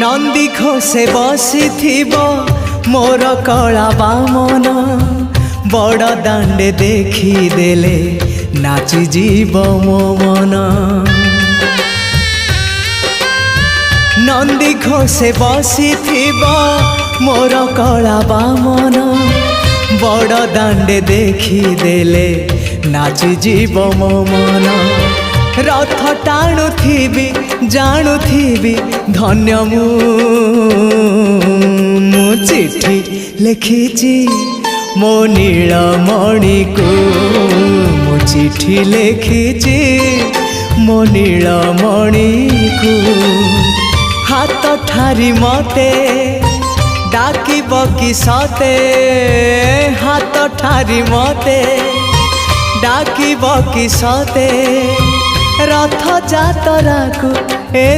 नंदी घोषे बसी मोर कला बामन बड़ दांडे देखी देले नाची जीव मो मन। नंदी घोषे बसी मोर कला बामन बड़ दांडे देखी देले नाची जीव मो मन। रथ टाणुथिबी जाणुथिबी धन्य मु चिट्ठी लिखिची मो नीलमणि को मु चिट्ठी लिखिची मो नीलमणि को। हाथ ठारी मते डाकिब कि सते हाथ ठारी मते डाकिब कि सते रथ जातरा को ए